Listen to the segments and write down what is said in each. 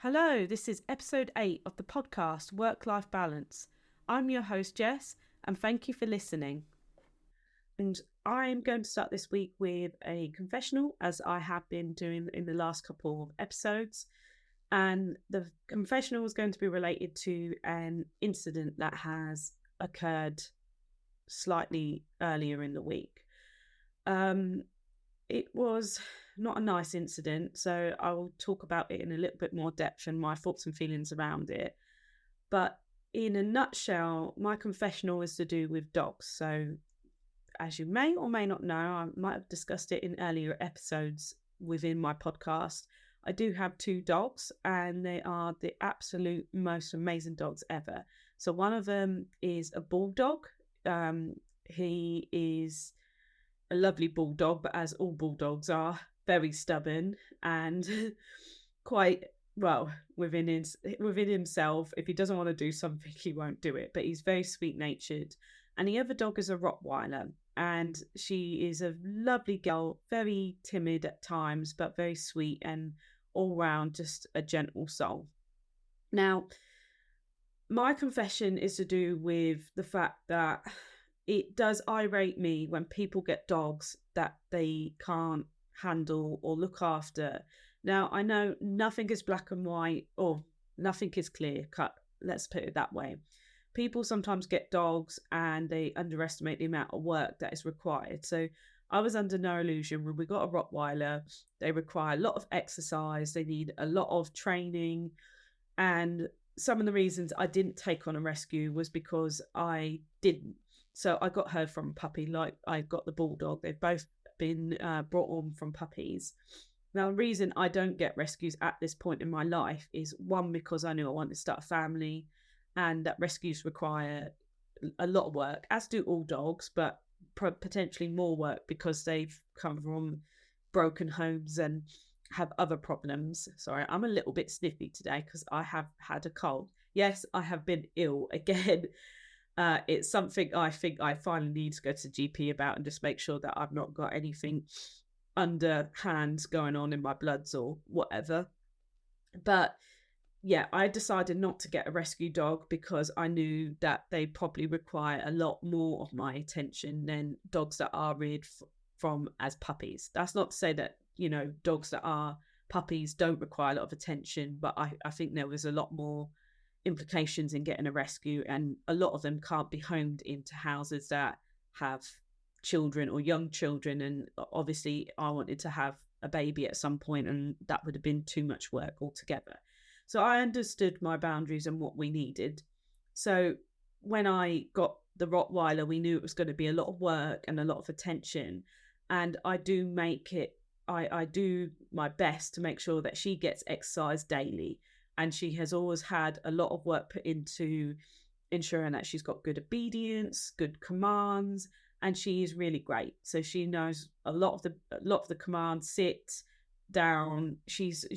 Hello, this is episode 8 of the podcast Work-Life Balance. I'm your host Jess, and thank you for listening. And I'm going to start this week with a confessional, as I have been doing in the last couple of episodes. And the confessional is going to be related to an incident that has occurred slightly earlier in the week. It was not a nice incident, so I will talk about it in a little bit more depth and my thoughts and feelings around it. But in a nutshell, my confessional is to do with dogs. So as you may or may not know, I might have discussed it in earlier episodes within my podcast. I do have 2 dogs, and they are the absolute most amazing dogs ever. So one of them is a bulldog. He is a lovely bulldog, but as all bulldogs are, very stubborn and quite within himself. If he doesn't want to do something, he won't do it. But he's very sweet natured. And the other dog is a Rottweiler, and she is a lovely girl, very timid at times, but very sweet and all round just a gentle soul. Now, my confession is to do with the fact that it does irate me when people get dogs that they can't handle or look after. Now, I know nothing is black and white, or nothing is clear cut. Let's put it that way. People sometimes get dogs and they underestimate the amount of work that is required. So I was under no illusion when we got a Rottweiler. They require a lot of exercise. They need a lot of training. And some of the reasons I didn't take on a rescue was because I didn't. So I got her from a puppy, like I got the bulldog. They've both been brought on from puppies. Now, the reason I don't get rescues at this point in my life is, one, because I knew I wanted to start a family, and that rescues require a lot of work, as do all dogs, but potentially more work because they've come from broken homes and have other problems. Sorry, I'm a little bit sniffy today because I have had a cold. Yes, I have been ill again. It's something I think I finally need to go to the GP about and just make sure that I've not got anything underhand going on in my bloods or whatever. But yeah, I decided not to get a rescue dog because I knew that they probably require a lot more of my attention than dogs that are reared from as puppies. That's not to say that, dogs that are puppies don't require a lot of attention, but I think there was a lot more implications in getting a rescue, and a lot of them can't be homed into houses that have children or young children. And obviously I wanted to have a baby at some point, and that would have been too much work altogether. So I understood my boundaries and what we needed. So when I got the Rottweiler, we knew it was going to be a lot of work and a lot of attention. And I do my best to make sure that she gets exercise daily. And she has always had a lot of work put into ensuring that she's got good obedience, good commands, and she is really great. So she knows a lot of the commands: sit down. She's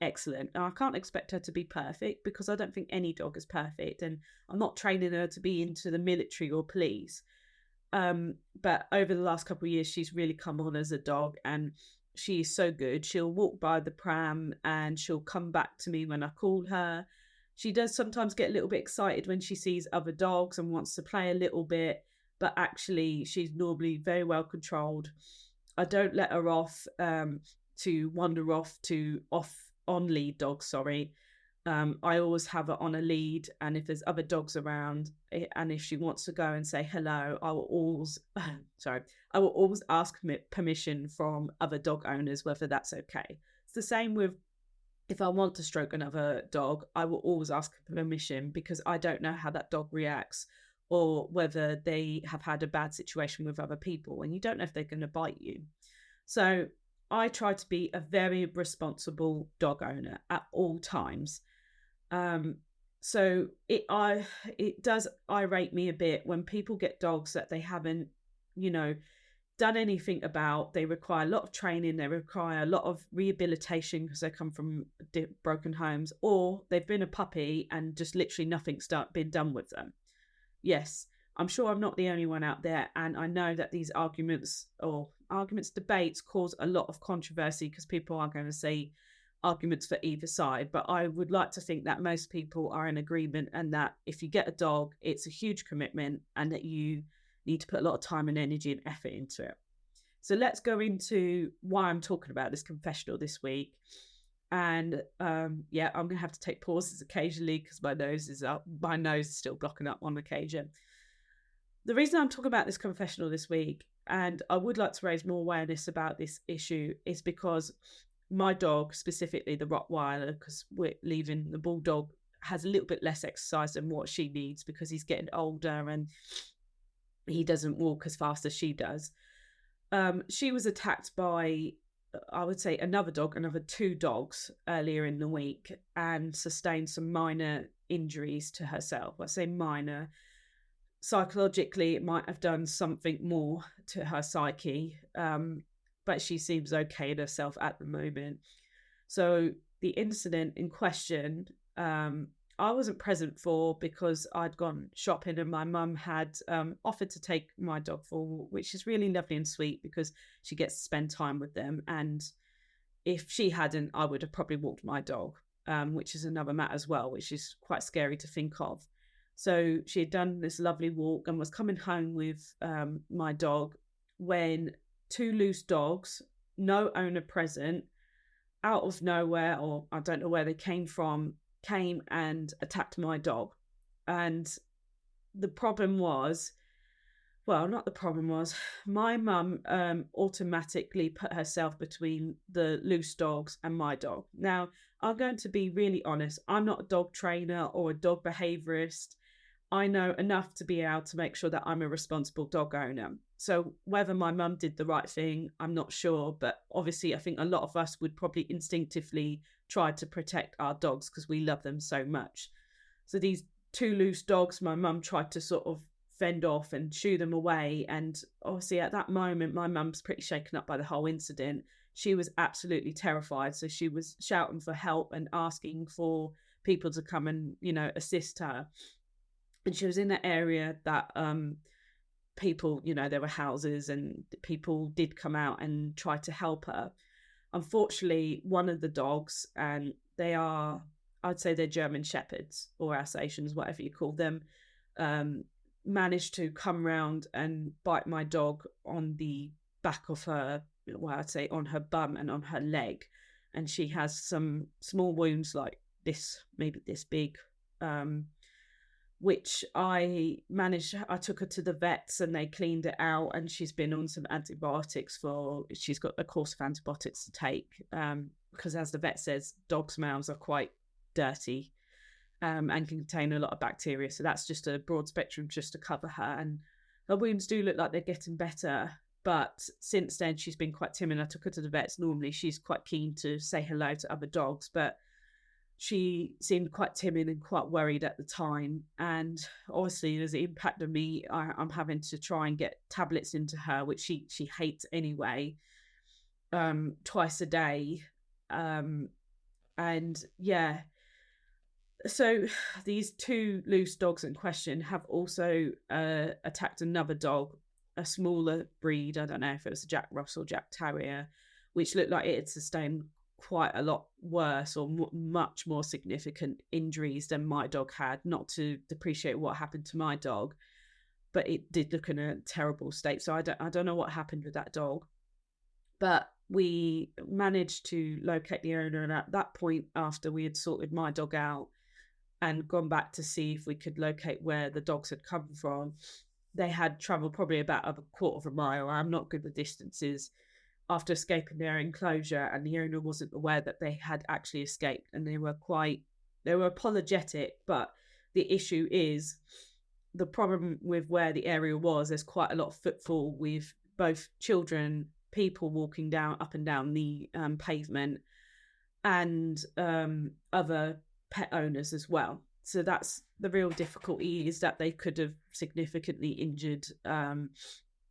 excellent. Now, I can't expect her to be perfect because I don't think any dog is perfect, and I'm not training her to be into the military or police. But over the last couple of years, she's really come on as a dog, and she is so good. She'll walk by the pram and she'll come back to me when I call her. She does sometimes get a little bit excited when she sees other dogs and wants to play a little bit, but actually she's normally very well controlled. I don't let her off to wander off on lead dogs, sorry. I always have her on a lead, and if there's other dogs around, and if she wants to go and say hello, I will always ask permission from other dog owners whether that's okay. It's the same with if I want to stroke another dog, I will always ask permission, because I don't know how that dog reacts, or whether they have had a bad situation with other people, and you don't know if they're going to bite you. So I try to be a very responsible dog owner at all times. So it does irate me a bit when people get dogs that they haven't, done anything about. They require a lot of training. They require a lot of rehabilitation because they come from broken homes, or they've been a puppy and just literally nothing's been done with them. Yes, I'm sure I'm not the only one out there, and I know that these debates cause a lot of controversy because people are going to say, arguments for either side, but I would like to think that most people are in agreement, and that if you get a dog, it's a huge commitment and that you need to put a lot of time and energy and effort into it. So let's go into why I'm talking about this confessional this week. And yeah, I'm gonna have to take pauses occasionally because my nose is still blocking up on occasion. The reason I'm talking about this confessional this week, and I would like to raise more awareness about this issue, is because my dog, specifically the Rottweiler, because we're leaving the Bulldog, has a little bit less exercise than what she needs because he's getting older and he doesn't walk as fast as she does. She was attacked by, I would say, another two dogs earlier in the week, and sustained some minor injuries to herself. I say minor. Psychologically, it might have done something more to her psyche, but she seems okay in herself at the moment. So the incident in question, I wasn't present for because I'd gone shopping and my mum had offered to take my dog for a walk, which is really lovely and sweet because she gets to spend time with them. And if she hadn't, I would have probably walked my dog, which is another matter as well, which is quite scary to think of. So she had done this lovely walk and was coming home with my dog when two loose dogs, no owner present, out of nowhere, or I don't know where they came from, came and attacked my dog. And the problem was, well, not the problem was, my mum automatically put herself between the loose dogs and my dog. Now, I'm going to be really honest. I'm not a dog trainer or a dog behaviorist. I know enough to be able to make sure that I'm a responsible dog owner. So whether my mum did the right thing, I'm not sure. But obviously, I think a lot of us would probably instinctively try to protect our dogs because we love them so much. So these two loose dogs, my mum tried to sort of fend off and shoo them away. And obviously at that moment, my mum's pretty shaken up by the whole incident. She was absolutely terrified. So she was shouting for help and asking for people to come and, assist her. And she was in that area that people, there were houses and people did come out and try to help her. Unfortunately, one of the dogs, and I'd say they're German Shepherds or Alsatians, whatever you call them, managed to come round and bite my dog on the back of her, well, I'd say on her bum and on her leg. And she has some small wounds like this, maybe this big, which I took her to the vets and they cleaned it out, and she's been on some antibiotics she's got a course of antibiotics to take, because as the vet says, dogs' mouths are quite dirty and can contain a lot of bacteria. So that's just a broad spectrum just to cover her. And her wounds do look like they're getting better. But since then, she's been quite timid. I took her to the vets. Normally, she's quite keen to say hello to other dogs, but she seemed quite timid and quite worried at the time. And obviously, as it impacted me, I'm having to try and get tablets into her, which she hates anyway, twice a day. And yeah, so these two loose dogs in question have also attacked another dog, a smaller breed. I don't know if it was a Jack Russell, Jack Terrier, which looked like it had sustained quite a lot worse or much more significant injuries than my dog had. Not to depreciate what happened to my dog, but it did look in a terrible state. So I don't know what happened with that dog, but we managed to locate the owner. And at that point, after we had sorted my dog out and gone back to see if we could locate where the dogs had come from, they had travelled probably about a quarter of a mile. I'm not good with distances, after escaping their enclosure, and the owner wasn't aware that they had actually escaped, and they were apologetic. But the issue is, the problem with where the area was, there's quite a lot of footfall with both children, people walking up and down the pavement, and other pet owners as well. So that's the real difficulty, is that they could have significantly injured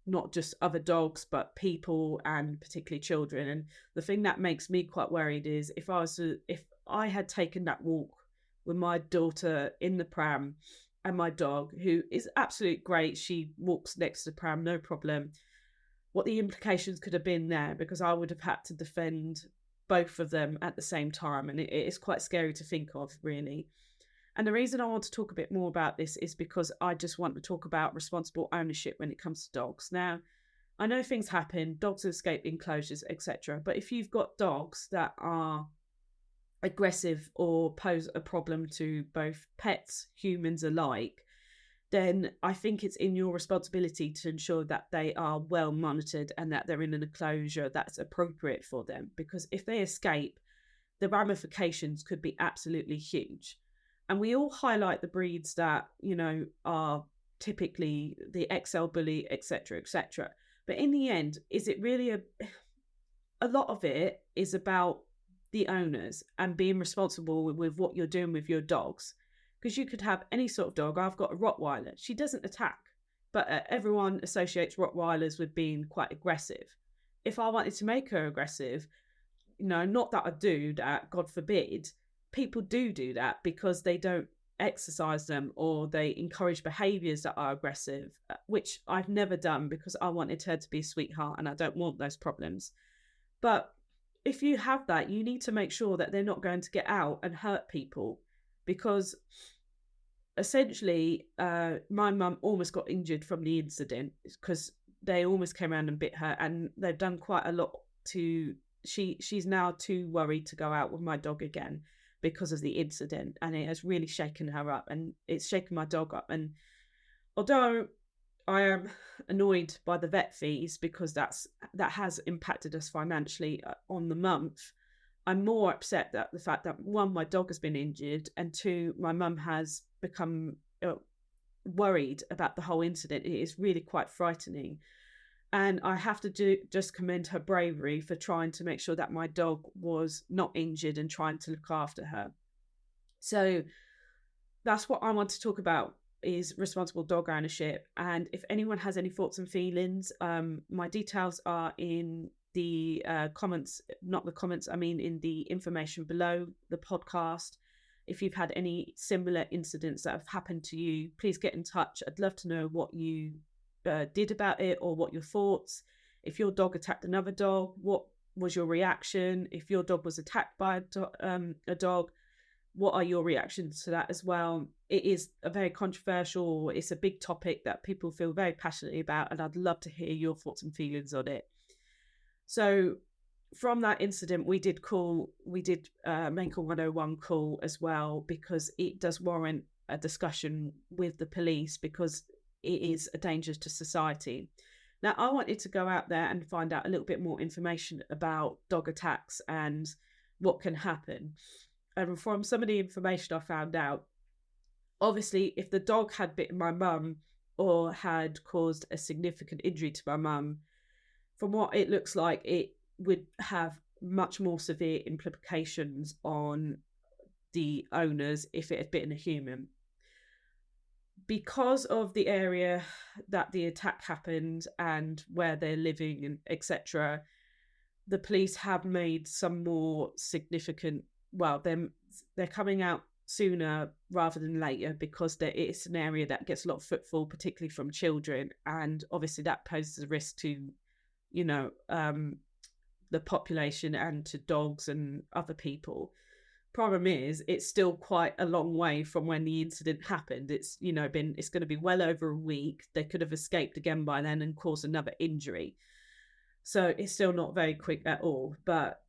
not just other dogs, but people, and particularly children. And the thing that makes me quite worried is if I had taken that walk with my daughter in the pram and my dog, who is absolutely great, she walks next to the pram, no problem, what the implications could have been there, because I would have had to defend both of them at the same time, and it is quite scary to think of, really. And the reason I want to talk a bit more about this is because I just want to talk about responsible ownership when it comes to dogs. Now, I know things happen, dogs escape enclosures, etc. But if you've got dogs that are aggressive or pose a problem to both pets, humans alike, then I think it's in your responsibility to ensure that they are well monitored and that they're in an enclosure that's appropriate for them. Because if they escape, the ramifications could be absolutely huge. And we all highlight the breeds that, are typically the XL bully, etc., etc. But in the end, is it really a lot of it is about the owners and being responsible with what you're doing with your dogs. Because you could have any sort of dog. I've got a Rottweiler. She doesn't attack, but everyone associates Rottweilers with being quite aggressive. If I wanted to make her aggressive, not that I do that, God forbid, people do that because they don't exercise them or they encourage behaviours that are aggressive, which I've never done because I wanted her to be a sweetheart and I don't want those problems. But if you have that, you need to make sure that they're not going to get out and hurt people, because essentially my mum almost got injured from the incident because they almost came around and bit her, and they've done quite a lot to she's now too worried to go out with my dog again because of the incident, and it has really shaken her up and it's shaken my dog up. And although I am annoyed by the vet fees because that has impacted us financially on the month, I'm more upset that the fact that, one, my dog has been injured, and two, my mum has become worried about the whole incident. It is really quite frightening. And I have to just commend her bravery for trying to make sure that my dog was not injured and trying to look after her. So that's what I want to talk about, is responsible dog ownership. And if anyone has any thoughts and feelings, my details are in the comments, not the comments, I mean in the information below the podcast. If you've had any similar incidents that have happened to you, please get in touch. I'd love to know what you did about it or what your thoughts. If your dog attacked another dog, what was your reaction? If your dog was attacked by a dog, what are your reactions to that as well? It is a very controversial, it's a big topic that people feel very passionately about, and I'd love to hear your thoughts and feelings on it. So from that incident, we did make a 101 call as well, because it does warrant a discussion with the police, because it is a danger to society. Now, I wanted to go out there and find out a little bit more information about dog attacks and what can happen. And from some of the information I found out, obviously, if the dog had bitten my mum or had caused a significant injury to my mum, from what it looks like, it would have much more severe implications on the owners if it had bitten a human. Because of the area that the attack happened and where they're living and etc., the police have made some more significant, well, they're coming out sooner rather than later, because it's an area that gets a lot of footfall, particularly from children, and obviously that poses a risk to the population and to dogs and other people. Problem is, it's still quite a long way from when the incident happened. It's it's going to be well over a week. They could have escaped again by then and caused another injury. So it's still not very quick at all, but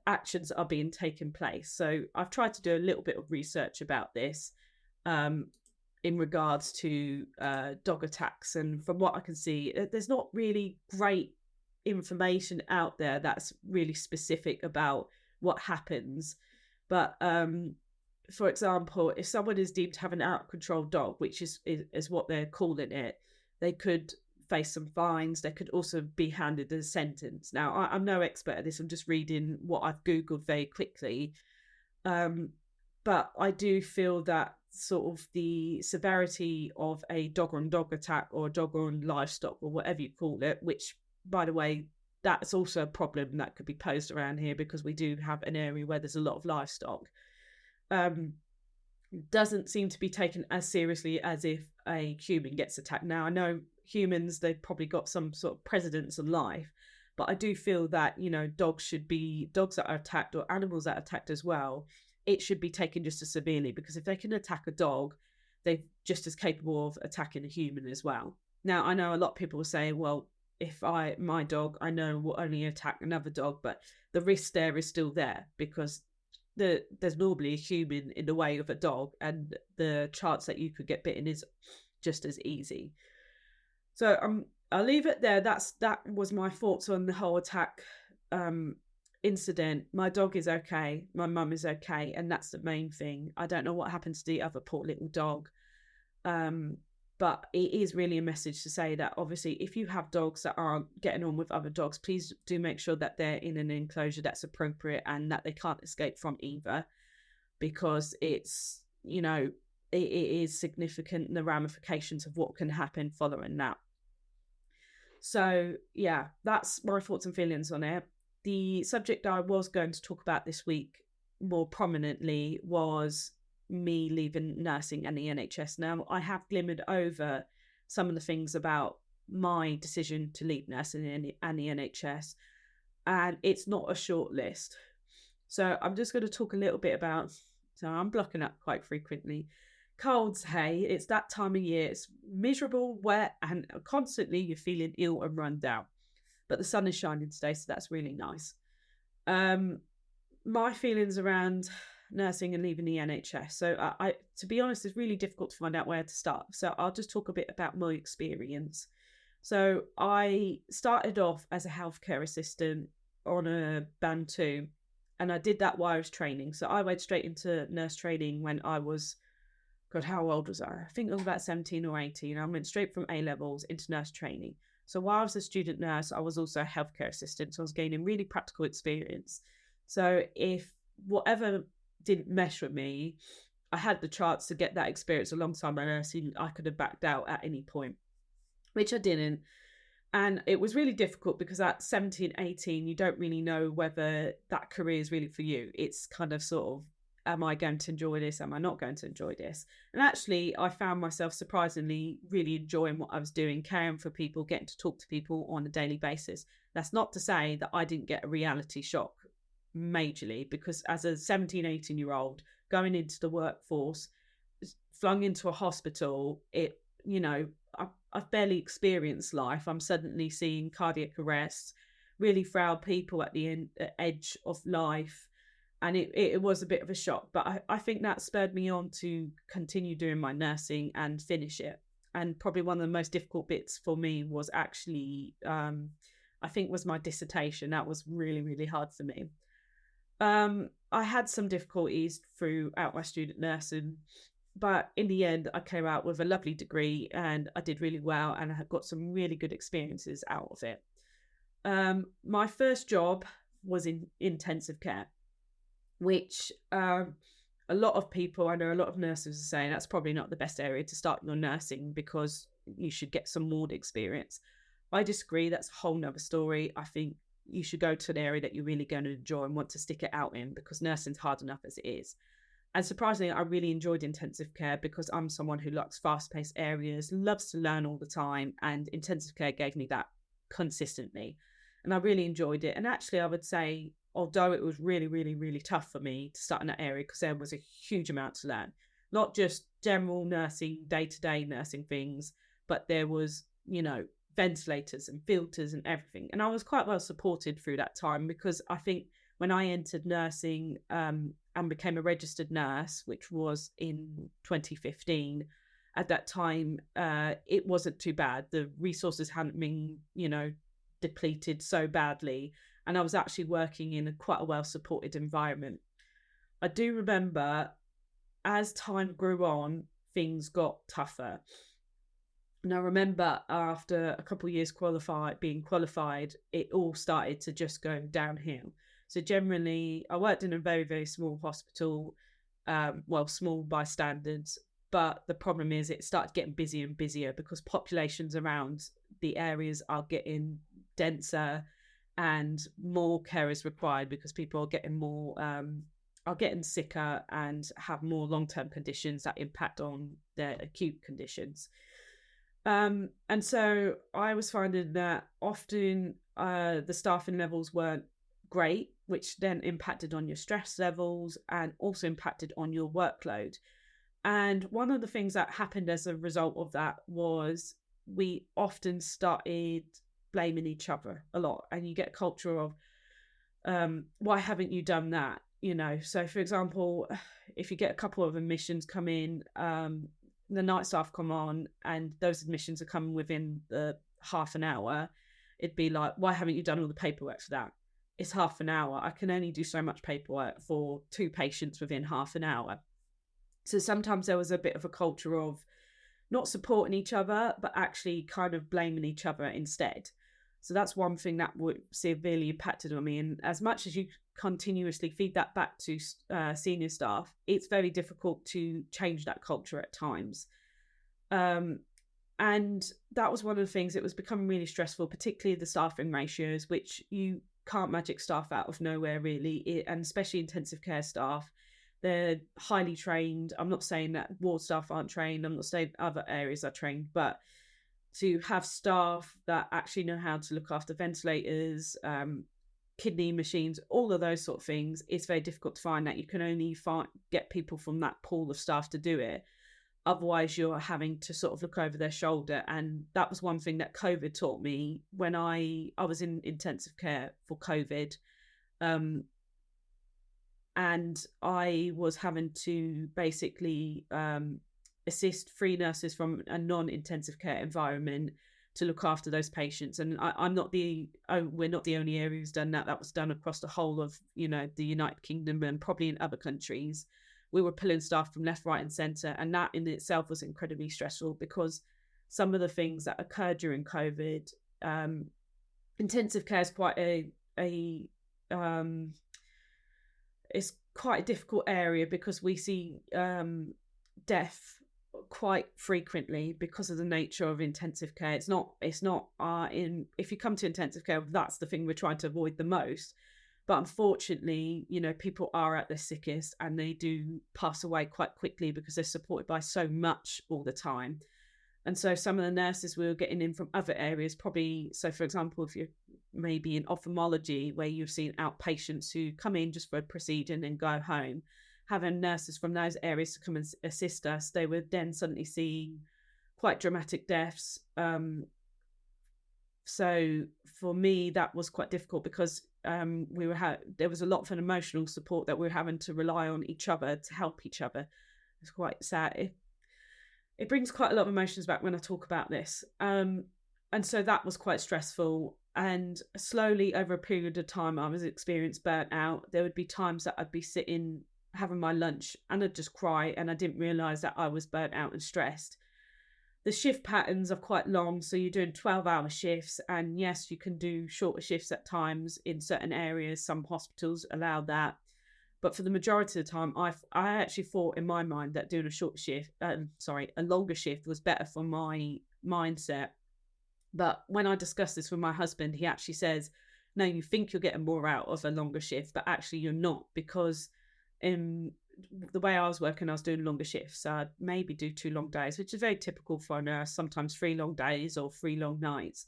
actions are being taken place. So I've tried to do a little bit of research about this in regards to dog attacks, and from what I can see, there's not really great information out there that's really specific about what happens. But for example, if someone is deemed to have an out of control dog, which is what they're calling it, they could face some fines. They could also be handed a sentence. Now, I'm no expert at this. I'm just reading what I've Googled very quickly. But I do feel that sort of the severity of a dog-on-dog attack or dog-on livestock or whatever you call it, which, by the way, that's also a problem that could be posed around here because we do have an area where there's a lot of livestock, doesn't seem to be taken as seriously as if a human gets attacked. Now, I know humans, they've probably got some sort of precedence in life, But I do feel that, dogs that are attacked or animals that are attacked as well, it should be taken just as severely, because if they can attack a dog, they're just as capable of attacking a human as well. Now, I know a lot of people will say, well, if my dog, I know, will only attack another dog, but the risk there is still there, because there's normally a human in the way of a dog, and the chance that you could get bitten is just as easy. So I'll leave it there. That was my thoughts on the whole attack incident. My dog is okay. My mum is okay, and that's the main thing. I don't know what happened to the other poor little dog. But it is really a message to say that obviously if you have dogs that aren't getting on with other dogs, please do make sure that they're in an enclosure that's appropriate and that they can't escape from either, because it's, it is significant, the ramifications of what can happen following that. So yeah, that's my thoughts and feelings on it. The subject I was going to talk about this week more prominently was me leaving nursing and the NHS. Now, I have glimmered over some of the things about my decision to leave nursing and the NHS, and it's not a short list. So I'm just going to talk a little bit about, so I'm blocking up quite frequently. Colds, hey, it's that time of year. It's miserable, wet, and constantly you're feeling ill and run down. But the sun is shining today, so that's really nice. My feelings around nursing and leaving the NHS. So I, to be honest, it's really difficult to find out where to start. So I'll just talk a bit about my experience. So I started off as a healthcare assistant on a band 2, and I did that while I was training. So I went straight into nurse training when I was, God, how old was I? I think I was about 17 or 18. I went straight from A-levels into nurse training. So while I was a student nurse, I was also a healthcare assistant. So I was gaining really practical experience. So if whatever didn't mesh with me, I had the chance to get that experience alongside my nursing. I could have backed out at any point, which I didn't. And it was really difficult because at 17, 18, you don't really know whether that career is really for you. It's kind of sort of, am I going to enjoy this? Am I not going to enjoy this? And actually, I found myself surprisingly really enjoying what I was doing, caring for people, getting to talk to people on a daily basis. That's not to say that I didn't get a reality shock majorly, because as a 17, 18-year-old going into the workforce, flung into a hospital, I've barely experienced life. I'm suddenly seeing cardiac arrests, really frail people at the edge of life. And it was a bit of a shock. But I think that spurred me on to continue doing my nursing and finish it. And probably one of the most difficult bits for me was actually, I think, was my dissertation. That was really, really hard for me. I had some difficulties throughout my student nursing, but in the end, I came out with a lovely degree and I did really well, and I had got some really good experiences out of it. My first job was in intensive care, which a lot of people, I know a lot of nurses are saying that's probably not the best area to start your nursing because you should get some ward experience. I disagree. That's a whole nother story. I think you should go to an area that you're really going to enjoy and want to stick it out in, because nursing's hard enough as it is. And surprisingly, I really enjoyed intensive care because I'm someone who likes fast-paced areas, loves to learn all the time, and intensive care gave me that consistently. And I really enjoyed it. And actually, I would say, although it was really, really, really tough for me to start in that area because there was a huge amount to learn, not just general nursing, day-to-day nursing things, but there was, ventilators and filters and everything. And I was quite well supported through that time, because I think when I entered nursing and became a registered nurse, which was in 2015, at that time, it wasn't too bad. The resources hadn't been, depleted so badly. And I was actually working in quite a well-supported environment. I do remember as time grew on, things got tougher. And I remember after a couple of years being qualified, it all started to just go downhill. So generally, I worked in a very, very small hospital, small by standards, but the problem is it started getting busier and busier because populations around the areas are getting denser and more care is required because people are getting sicker and have more long-term conditions that impact on their acute conditions. And so I was finding that often the staffing levels weren't great, which then impacted on your stress levels and also impacted on your workload. And one of the things that happened as a result of that was we often started blaming each other a lot. And you get a culture of, why haven't you done that? You know, so for example, if you get a couple of admissions come in, the night staff come on and those admissions are coming within the half an hour, it'd be like, why haven't you done all the paperwork for that? It's half an hour. I can only do so much paperwork for 2 patients within half an hour. So sometimes there was a bit of a culture of not supporting each other, but actually kind of blaming each other instead. So that's one thing that would severely impacted on me. And as much as you continuously feed that back to senior staff, it's very difficult to change that culture at times. And that was one of the things. It was becoming really stressful, particularly the staffing ratios, which you can't magic staff out of nowhere really, and especially intensive care staff. They're highly trained. I'm not saying that ward staff aren't trained. I'm not saying other areas are trained, but to have staff that actually know how to look after ventilators, kidney machines, all of those sort of things, it's very difficult to find that. You can only get people from that pool of staff to do it. Otherwise, you're having to sort of look over their shoulder. And that was one thing that COVID taught me when I was in intensive care for COVID. And I was having to basically assist 3 nurses from a non-intensive care environment to look after those patients. And we're not the only area who's done that. That was done across the whole of, the United Kingdom and probably in other countries. We were pulling staff from left, right, and centre, and that in itself was incredibly stressful because some of the things that occurred during COVID, intensive care is quite it's quite a difficult area because we see death quite frequently because of the nature of intensive care. It's not if you come to intensive care, that's the thing we're trying to avoid the most. But unfortunately, people are at their sickest and they do pass away quite quickly because they're supported by so much all the time. And so some of the nurses we were getting in from other areas, probably, so for example, if you're maybe in ophthalmology where you've seen outpatients who come in just for a procedure and then go home, having nurses from those areas to come and assist us, they would then suddenly see quite dramatic deaths. So for me, that was quite difficult because there was a lot of an emotional support that we were having to rely on each other to help each other. It's quite sad. It brings quite a lot of emotions back when I talk about this. And so that was quite stressful. And slowly over a period of time, I was experienced burnt out. There would be times that I'd be sitting having my lunch and I'd just cry and I didn't realise that I was burnt out and stressed. The shift patterns are quite long, so you're doing 12-hour shifts, and yes, you can do shorter shifts at times in certain areas. Some hospitals allow that, but for the majority of the time, I actually thought in my mind that doing a longer shift was better for my mindset. But when I discuss this with my husband, he actually says, no, you think you're getting more out of a longer shift, but actually you're not, because the way I was working, I was doing longer shifts. So I'd maybe do 2 long days, which is very typical for a nurse, sometimes 3 long days or 3 long nights.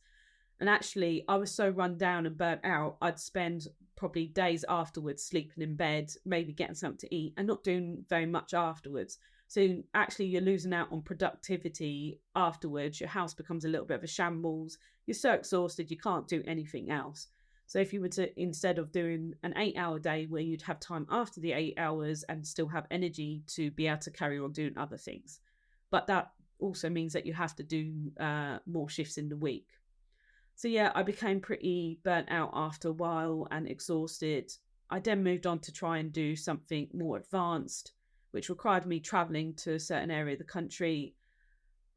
And actually, I was so run down and burnt out, I'd spend probably days afterwards sleeping in bed, maybe getting something to eat and not doing very much afterwards. So actually, you're losing out on productivity afterwards. Your house becomes a little bit of a shambles. You're so exhausted, you can't do anything else. So if you were to, instead of doing an 8-hour day where you'd have time after the 8 hours and still have energy to be able to carry on doing other things. But that also means that you have to do more shifts in the week. So yeah, I became pretty burnt out after a while and exhausted. I then moved on to try and do something more advanced, which required me traveling to a certain area of the country.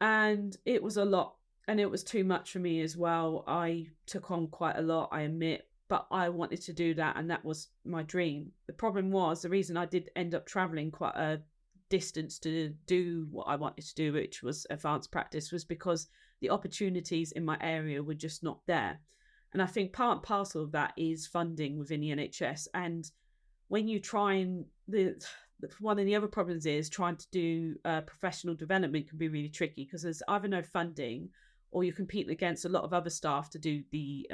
And it was a lot. And it was too much for me as well. I took on quite a lot, I admit, but I wanted to do that, and that was my dream. The problem was, the reason I did end up traveling quite a distance to do what I wanted to do, which was advanced practice, was because the opportunities in my area were just not there. And I think part and parcel of that is funding within the NHS. And when you try and one of the other problems is trying to do professional development can be really tricky because there's either no funding or you're competing against a lot of other staff to do the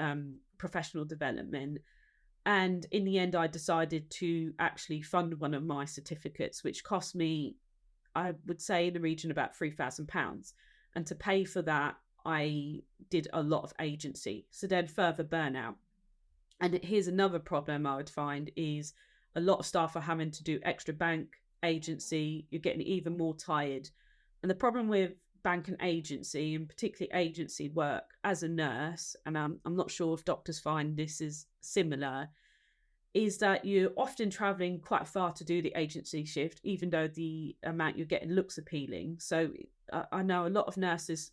professional development. And in the end, I decided to actually fund one of my certificates, which cost me, I would say, in the region about £3,000. And to pay for that, I did a lot of agency. So then further burnout. And here's another problem I would find is a lot of staff are having to do extra bank agency. You're getting even more tired. And the problem with bank and agency, and particularly agency work as a nurse, and I'm not sure if doctors find this is similar, is that you're often traveling quite far to do the agency shift, even though the amount you're getting looks appealing. So I know a lot of nurses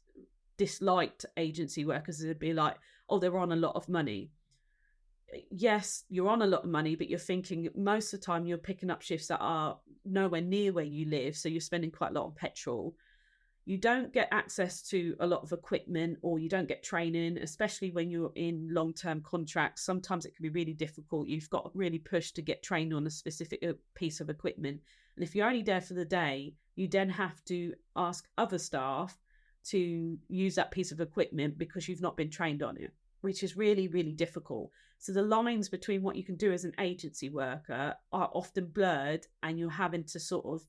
disliked agency workers. They'd be like, oh, they're on a lot of money. Yes, you're on a lot of money, but you're thinking most of the time you're picking up shifts that are nowhere near where you live. So you're spending quite a lot on petrol. You don't get access to a lot of equipment, or you don't get training, especially when you're in long-term contracts. Sometimes it can be really difficult. You've got to really push to get trained on a specific piece of equipment. And if you're only there for the day, you then have to ask other staff to use that piece of equipment because you've not been trained on it, which is really, really difficult. So the lines between what you can do as an agency worker are often blurred, and you're having to sort of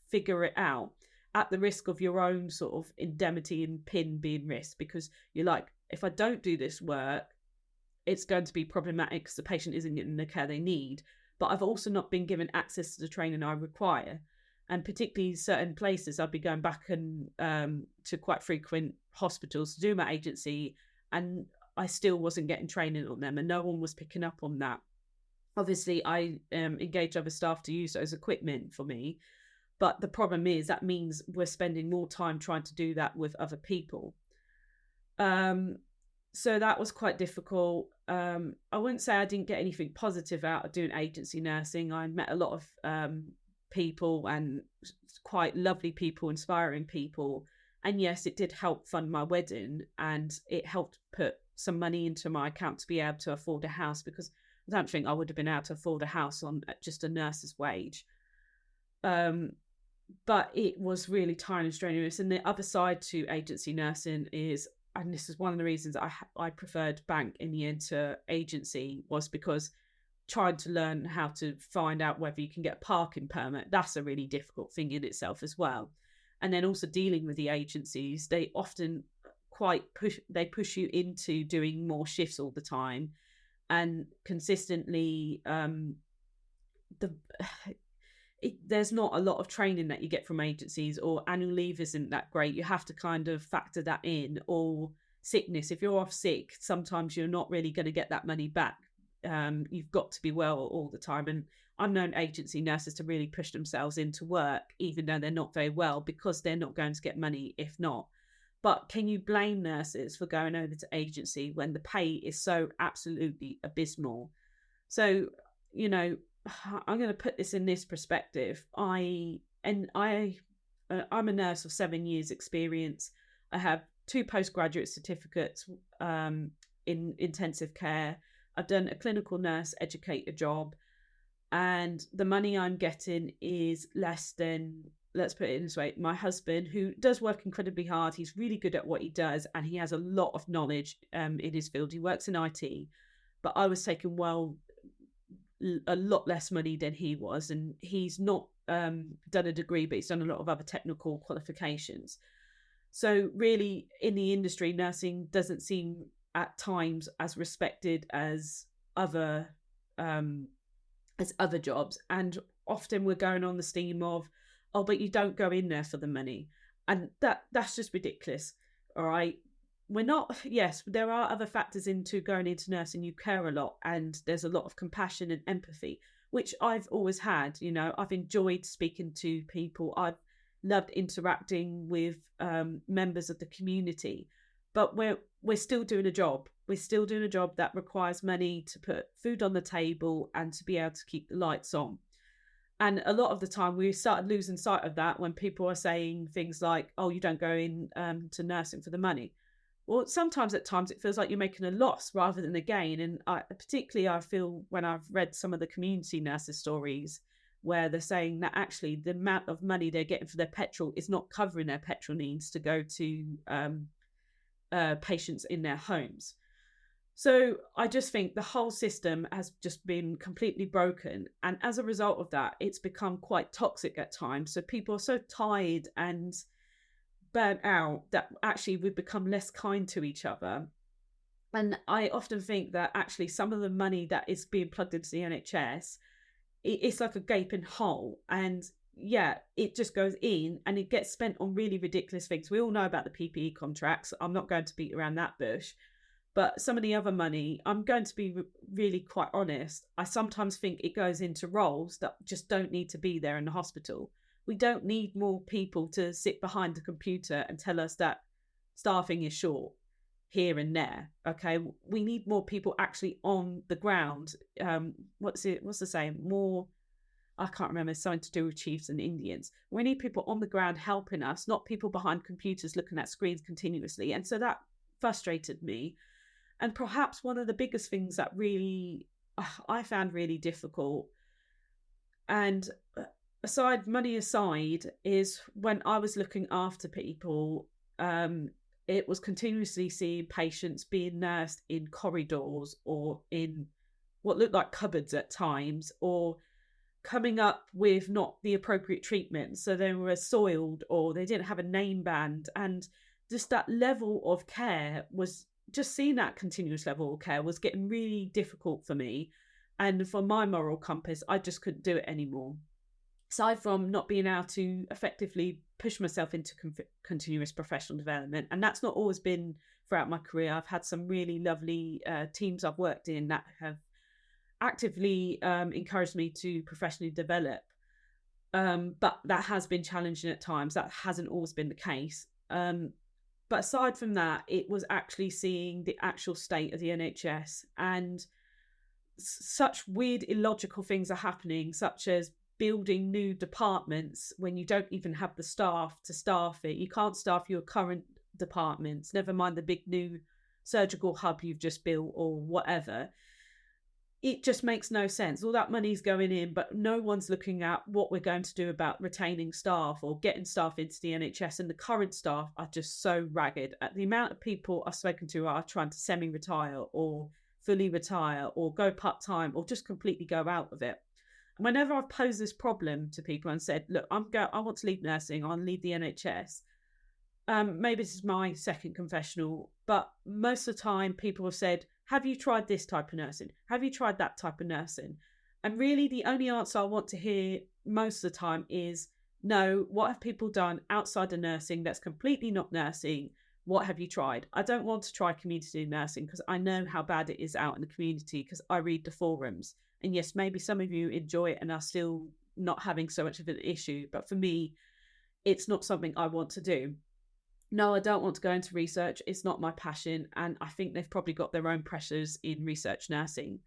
figure it out at the risk of your own sort of indemnity and PIN being risked, because you're like, if I don't do this work, it's going to be problematic because the patient isn't getting the care they need. But I've also not been given access to the training I require. And particularly certain places, I'd be going back and to quite frequent hospitals to do my agency, and I still wasn't getting training on them, and no one was picking up on that. Obviously, I engaged other staff to use those equipment for me, but the problem is that means we're spending more time trying to do that with other people. So that was quite difficult. I wouldn't say I didn't get anything positive out of doing agency nursing. I met a lot of people, and quite lovely people, inspiring people. And yes, it did help fund my wedding, and it helped put some money into my account to be able to afford a house, because I don't think I would have been able to afford a house on just a nurse's wage. But it was really tiring and strenuous. And the other side to agency nursing is, and this is one of the reasons I preferred bank in the end to agency, was because trying to learn how to find out whether you can get a parking permit, that's a really difficult thing in itself as well. And then also dealing with the agencies, they often push you into doing more shifts all the time, and consistently there's not a lot of training that you get from agencies, or annual leave isn't that great. You have to kind of factor that in, or sickness. If you're off sick, sometimes you're not really going to get that money back. You've got to be well all the time. And I've known agency nurses to really push themselves into work, even though they're not very well, because they're not going to get money if not. But can you blame nurses for going over to agency when the pay is so absolutely abysmal? So, you know, I'm going to put this in this perspective. I'm a nurse of 7 years experience. I have 2 postgraduate certificates in intensive care. I've done a clinical nurse educator job, and the money I'm getting is less than, let's put it in this way, my husband, who does work incredibly hard. He's really good at what he does, and he has a lot of knowledge in his field. He works in IT, but I was taking a lot less money than he was, and he's not done a degree, but he's done a lot of other technical qualifications. So really, in the industry, nursing doesn't seem at times as respected as other jobs, and often we're going on the steam of, oh, but you don't go in there for the money, and that's just ridiculous. All right, we're not, yes, there are other factors into going into nursing. You care a lot, and there's a lot of compassion and empathy, which I've always had. You know, I've enjoyed speaking to people. I've loved interacting with members of the community, but we're still doing a job. We're still doing a job that requires money to put food on the table and to be able to keep the lights on. And a lot of the time we started losing sight of that when people are saying things like, oh, you don't go in to nursing for the money. Well, sometimes at times it feels like you're making a loss rather than a gain. And particularly I feel when I've read some of the community nurses' stories, where they're saying that actually the amount of money they're getting for their petrol is not covering their petrol needs to go to patients in their homes. So I just think the whole system has just been completely broken. And as a result of that, it's become quite toxic at times. So people are so tired and burnt out that actually we've become less kind to each other. And I often think that actually some of the money that is being plugged into the NHS, it's like a gaping hole. And yeah, it just goes in and it gets spent on really ridiculous things. We all know about the PPE contracts. I'm not going to beat around that bush. But some of the other money, I'm going to be really quite honest, I sometimes think it goes into roles that just don't need to be there in the hospital. We don't need more people to sit behind the computer and tell us that staffing is short here and there. Okay, we need more people actually on the ground. What's the saying? More, I can't remember, something to do with chiefs and Indians. We need people on the ground helping us, not people behind computers looking at screens continuously. And so that frustrated me. And perhaps one of the biggest things that really I found really difficult, and money aside, is when I was looking after people, it was continuously seeing patients being nursed in corridors or in what looked like cupboards at times, or coming up with not the appropriate treatment. So they were soiled or they didn't have a name band. And just that level of care was, just seeing that continuous level of care was getting really difficult for me. And for my moral compass, I just couldn't do it anymore. Aside from not being able to effectively push myself into continuous professional development. And that's not always been throughout my career. I've had some really lovely teams I've worked in that have actively encouraged me to professionally develop. But that has been challenging at times. That hasn't always been the case. But aside from that, it was actually seeing the actual state of the NHS, and such weird, illogical things are happening, such as building new departments when you don't even have the staff to staff it. You can't staff your current departments, never mind the big new surgical hub you've just built or whatever. It just makes no sense. All that money's going in, but no one's looking at what we're going to do about retaining staff or getting staff into the NHS. And the current staff are just so ragged. At the amount of people I've spoken to are trying to semi-retire or fully retire or go part-time or just completely go out of it. And whenever I've posed this problem to people and said, look, I want to leave nursing, I want to leave the NHS. Maybe this is my second confessional, but most of the time people have said, have you tried this type of nursing? Have you tried that type of nursing? And really the only answer I want to hear most of the time is, no, what have people done outside of nursing that's completely not nursing? What have you tried? I don't want to try community nursing because I know how bad it is out in the community because I read the forums. And yes, maybe some of you enjoy it and are still not having so much of an issue. But for me, it's not something I want to do. No, I don't want to go into research. It's not my passion. And I think they've probably got their own pressures in research nursing.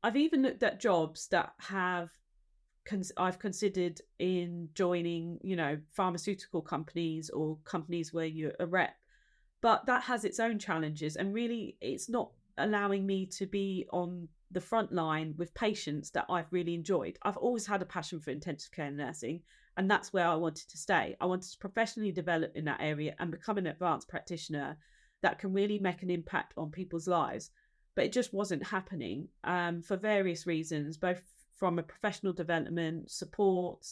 I've even looked at jobs that I've considered in joining, pharmaceutical companies or companies where you're a rep. But that has its own challenges. And really, it's not allowing me to be on the front line with patients that I've really enjoyed. I've always had a passion for intensive care nursing. And that's where I wanted to stay. I wanted to professionally develop in that area and become an advanced practitioner that can really make an impact on people's lives. But it just wasn't happening for various reasons, both from a professional development, support,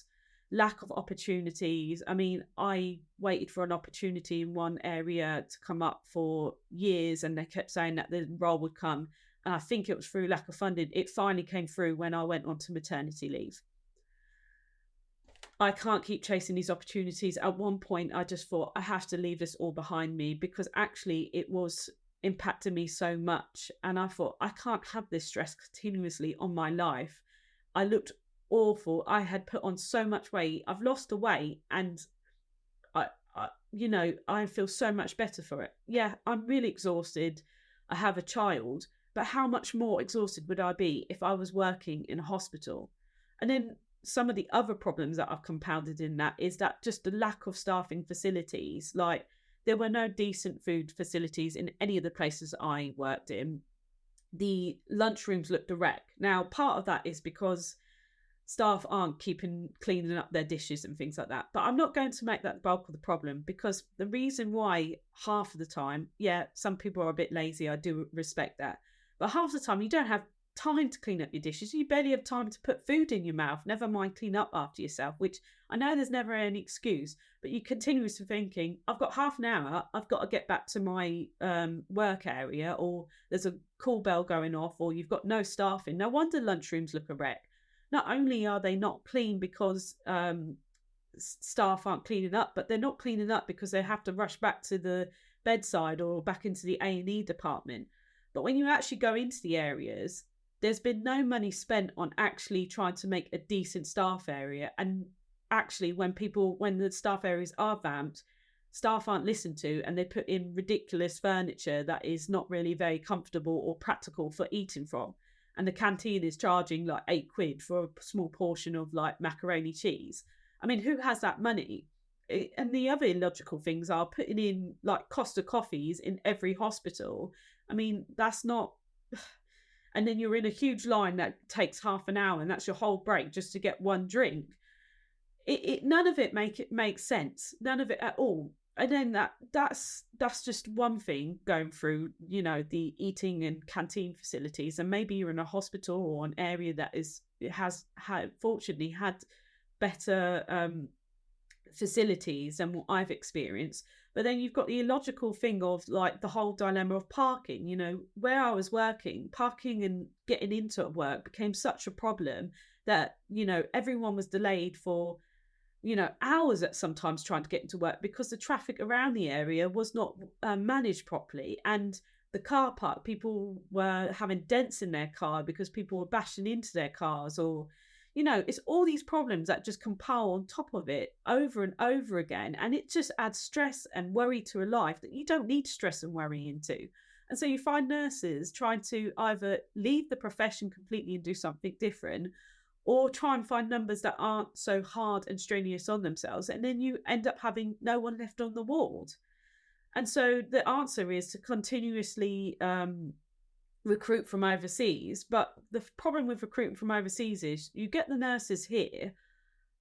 lack of opportunities. I mean, I waited for an opportunity in one area to come up for years and they kept saying that the role would come. And I think it was through lack of funding. It finally came through when I went on to maternity leave. I can't keep chasing these opportunities. At one point, I just thought I have to leave this all behind me because actually it was impacting me so much. And I thought, I can't have this stress continuously on my life. I looked awful. I had put on so much weight. I've lost the weight and I feel so much better for it. Yeah, I'm really exhausted. I have a child, but how much more exhausted would I be if I was working in a hospital? And then some of the other problems that I've compounded in that is that just the lack of staffing facilities. Like there were no decent food facilities in any of the places I worked in. The lunchrooms looked a wreck. Now, part of that is because staff aren't cleaning up their dishes and things like that. But I'm not going to make that the bulk of the problem, because the reason why half of the time, yeah, some people are a bit lazy, I do respect that, but half the time you don't have time to clean up your dishes. You barely have time to put food in your mouth, never mind clean up after yourself, which I know there's never any excuse, but you continuously thinking, I've got half an hour, I've got to get back to my work area, or there's a call bell going off, or you've got no staff in. No wonder lunchrooms look a wreck. Not only are they not clean because staff aren't cleaning up, but they're not cleaning up because they have to rush back to the bedside or back into the A&E department. But when you actually go into the areas, there's been no money spent on actually trying to make a decent staff area. And actually, when the staff areas are vamped, staff aren't listened to, and they put in ridiculous furniture that is not really very comfortable or practical for eating from. And the canteen is charging like £8 for a small portion of like macaroni cheese. I mean, who has that money? And the other illogical things are putting in like Costa coffees in every hospital. I mean, that's not. And then you're in a huge line that takes half an hour, and that's your whole break just to get one drink. None of it makes sense. None of it at all. And then that's just one thing going through, the eating and canteen facilities. And maybe you're in a hospital or an area that has fortunately had better facilities than what I've experienced. But then you've got the illogical thing of like the whole dilemma of parking. Where I was working, parking and getting into work became such a problem that, everyone was delayed for, hours at sometimes trying to get into work because the traffic around the area was not managed properly. And the car park, people were having dents in their car because people were bashing into their cars, or it's all these problems that just compile on top of it over and over again. And it just adds stress and worry to a life that you don't need stress and worry into. And so you find nurses trying to either leave the profession completely and do something different, or try and find numbers that aren't so hard and strenuous on themselves. And then you end up having no one left on the ward. And so the answer is to continuously recruit from overseas. But the problem with recruiting from overseas is you get the nurses here,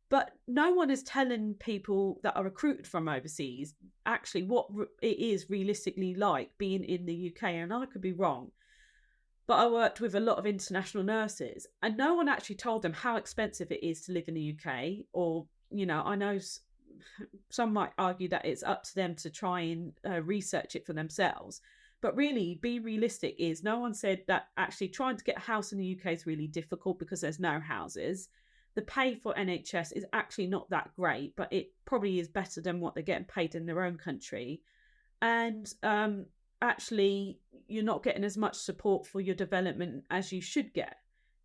but no one is telling people that are recruited from overseas actually what it is realistically like being in the UK. And I could be wrong, but I worked with a lot of international nurses, and no one actually told them how expensive it is to live in the UK. Or, I know some might argue that it's up to them to try and research it for themselves. But really, be realistic is no one said that actually trying to get a house in the UK is really difficult because there's no houses. The pay for NHS is actually not that great, but it probably is better than what they're getting paid in their own country. And actually, you're not getting as much support for your development as you should get.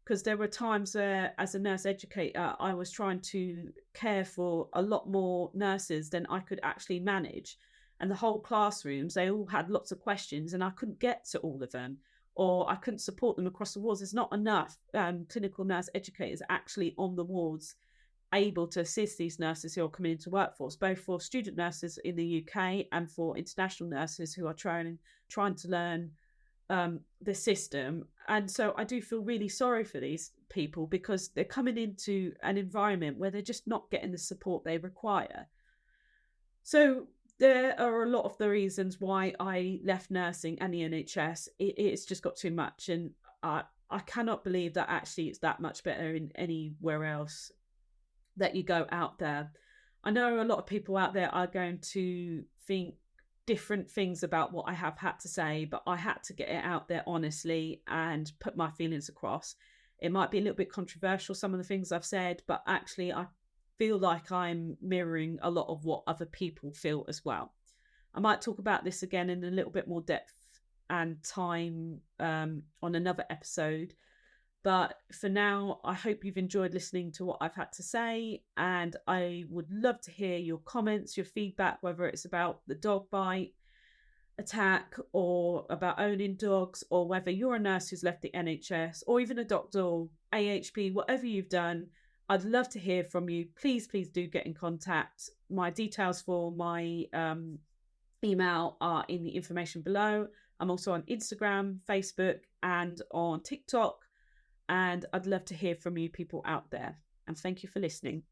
Because there were times where, as a nurse educator, I was trying to care for a lot more nurses than I could actually manage. And the whole classrooms, they all had lots of questions and I couldn't get to all of them, or I couldn't support them across the wards. There's not enough clinical nurse educators actually on the wards able to assist these nurses who are coming into workforce, both for student nurses in the UK and for international nurses who are trying to learn the system. And so I do feel really sorry for these people because they're coming into an environment where they're just not getting the support they require. So there are a lot of the reasons why I left nursing and the NHS. It's just got too much, and I cannot believe that actually it's that much better in anywhere else that you go out there. I know a lot of people out there are going to think different things about what I have had to say, but I had to get it out there honestly and put my feelings across. It might be a little bit controversial, some of the things I've said, but actually I feel like I'm mirroring a lot of what other people feel as well. I might talk about this again in a little bit more depth and time on another episode. But for now, I hope you've enjoyed listening to what I've had to say, and I would love to hear your comments, your feedback, whether it's about the dog bite attack or about owning dogs, or whether you're a nurse who's left the NHS, or even a doctor or AHP, whatever you've done. I'd love to hear from you. Please do get in contact. My details for my email are in the information below. I'm also on Instagram, Facebook, and on TikTok. And I'd love to hear from you people out there. and thank you for listening.